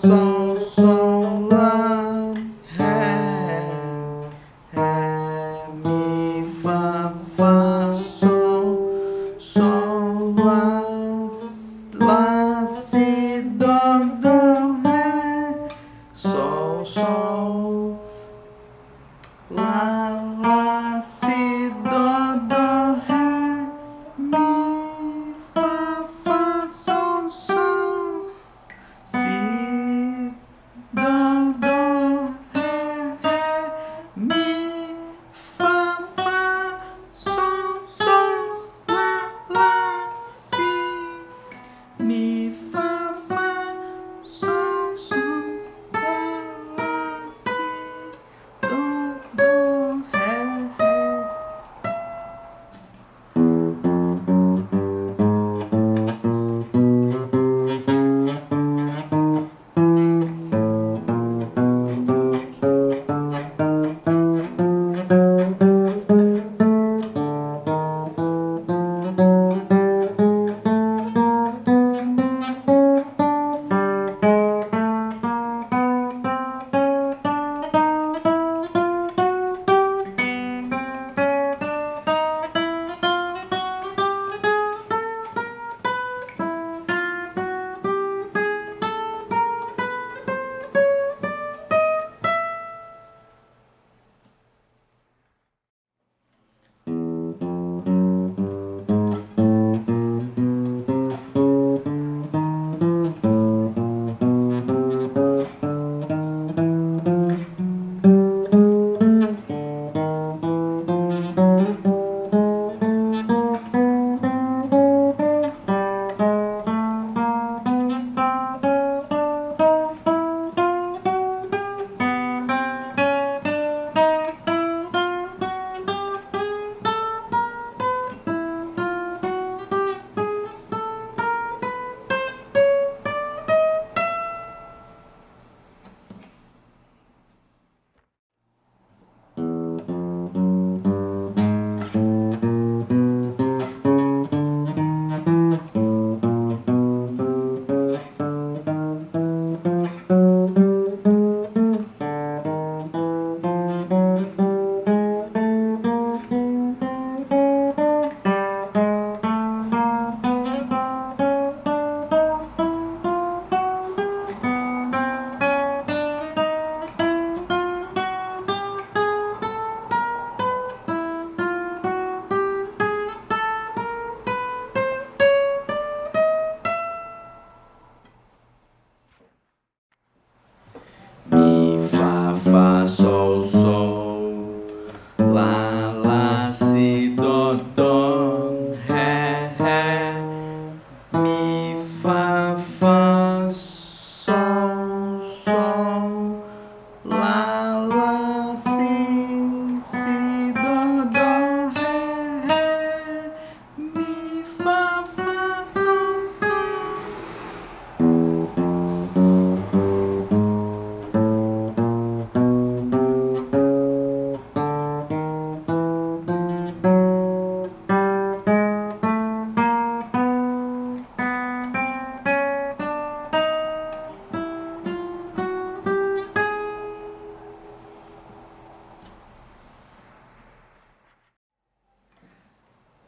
sol, sol, lá, ré, ré, mi, fá, sol, sol, lá, si, dó, ré, sol, sol, lá, si, dó, ré, mi, fá, sol, sol, si, dó, ré, mi, fá, sol, sol, lá, si, mi, fá, sol, sol, lá, si, dó, ré, ré. Mi, fá, sol, sol, lá, si, dó, ré, ré, mi, fá, sol, sol, lá, si, dó, ré, ré, mi, fá, sol, sol.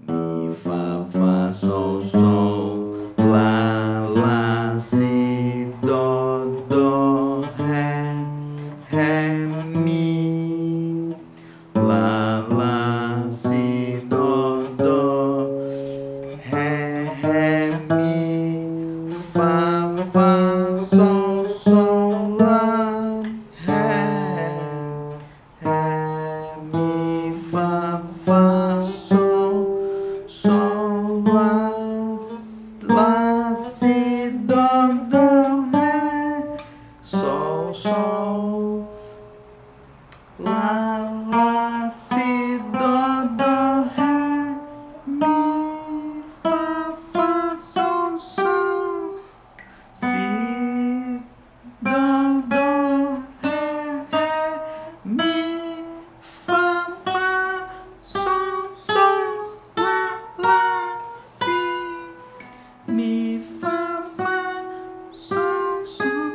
Mi, fá, sol, sol, lá, si, dó, ré, ré, mi, lá, si, dó, ré, mi, fá, sol, sol, lá, ré, ré, mi, fá, sol, sol, lá, si, dó, ré, sol, sol, lá, si, dó, ré, mi, fá, sol, sol, si, dó, ré, mi, fá, sol, sol, lá, si, mi, fá, sol, sol,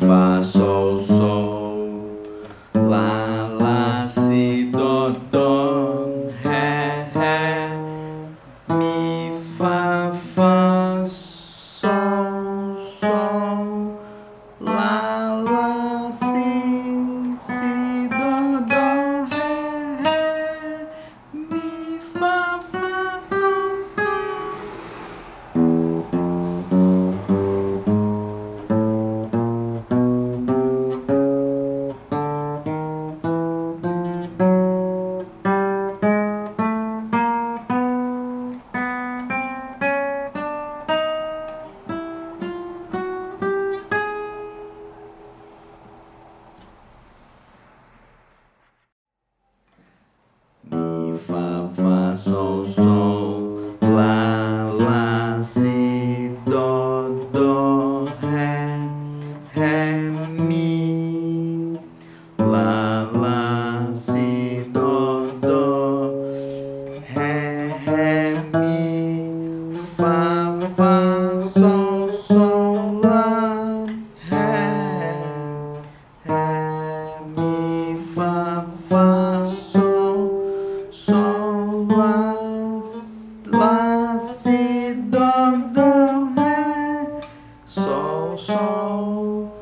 fá, sol, sol, lá, lá, si, dó, ré, ré, mi, fá, fá, sol, sol, lá, lá, si, dó, ré, ré, mi, fá, fá, sol, sol. Mi, fá, fá, sol, sol, lá, lá, si, dó, ré, ré, mi, lá, lá, si, dó, ré, ré, mi, fá, fá, sol, sol, lá, ré, ré, mi, fá, fá, sol, sol, lá, si, dó, ré, sol, sol,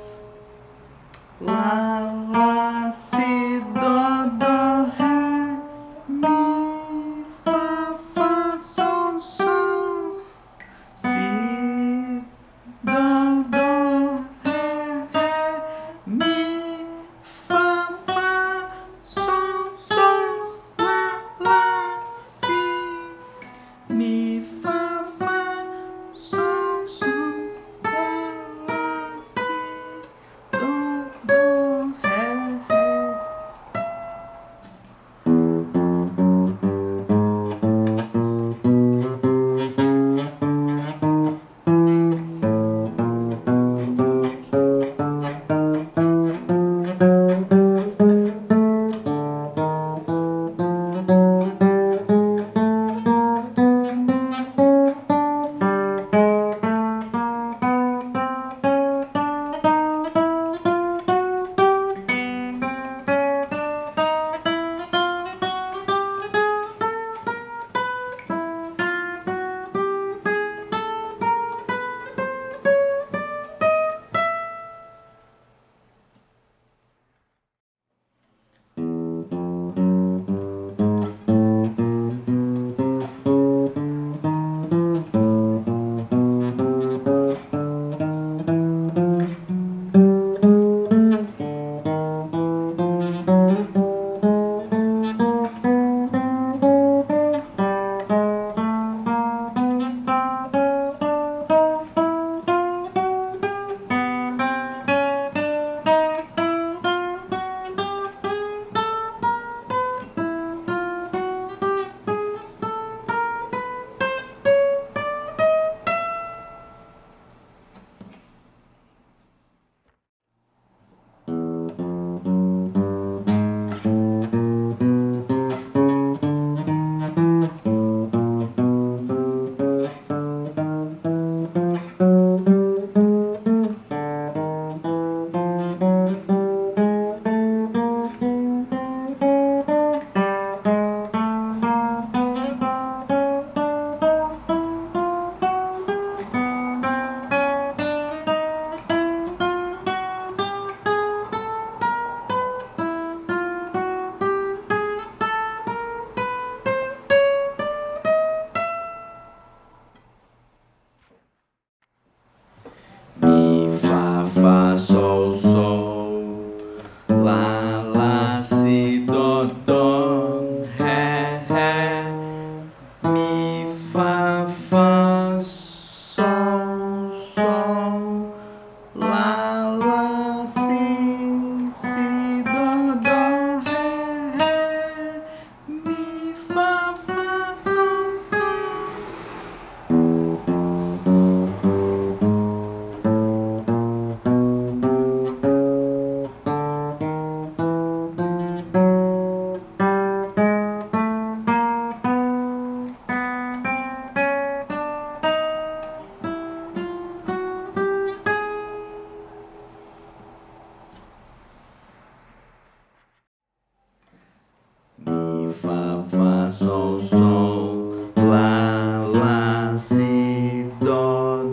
sol, sol, lá, si, dó,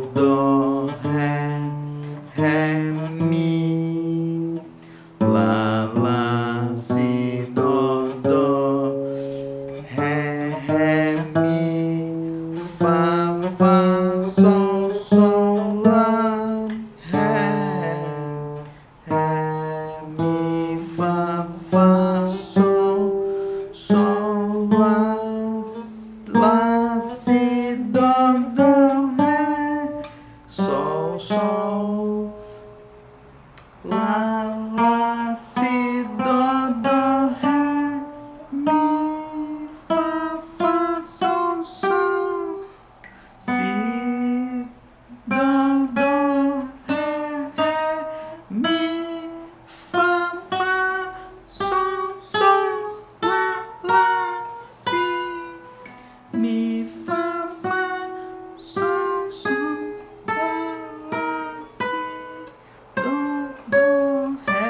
ré, mi, lá, si, dó, ré, mi, fá, sol, lá, ré, mi, fá, sol, lá, si, dó, ré, sol, lá, si, dó, ré, mi, fá, sol, si, dó, ré, mi, fá, sol, lá, si, mi, fá, sol, lá, si, dó, ré.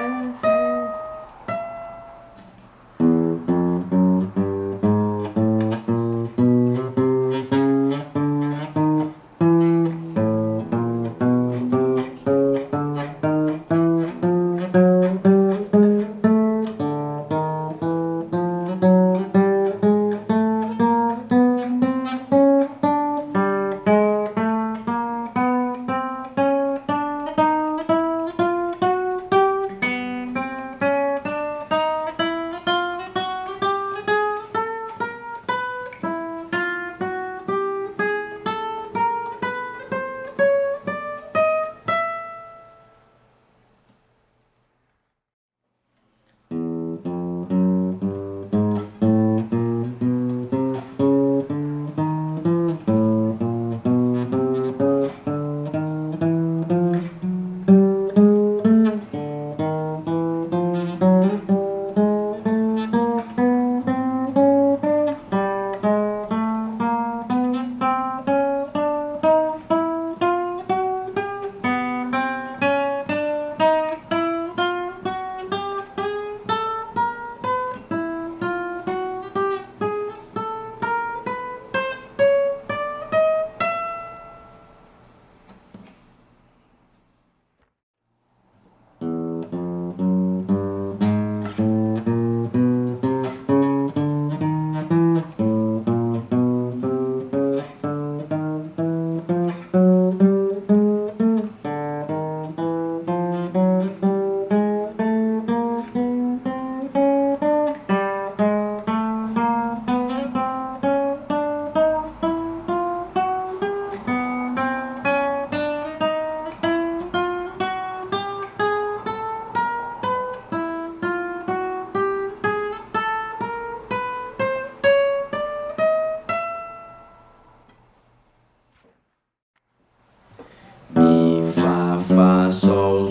Mi, fá, sol,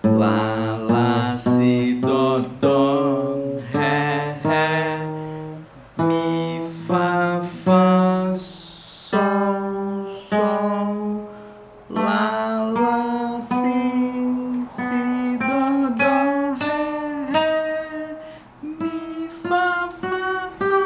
lá, si, dó, ré, mi, fá, sol, lá, si, dó, ré, mi, fá, sol.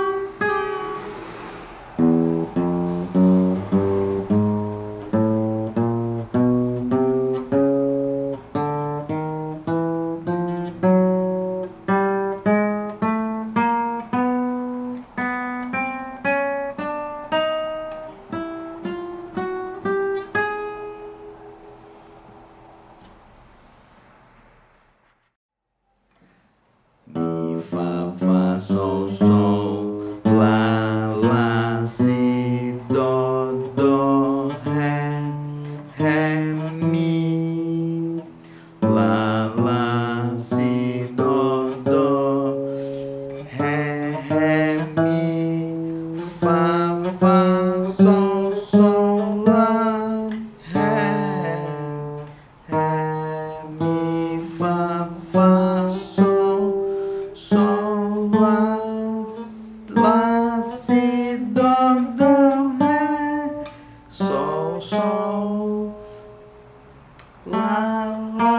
Mi, fá, sol, lá, si, dó, ré, mi, lá, si, dó, ré, mi, fá, sol, lá, ré, mi, fá, sol, lá, si, dó, ré, sol, lá,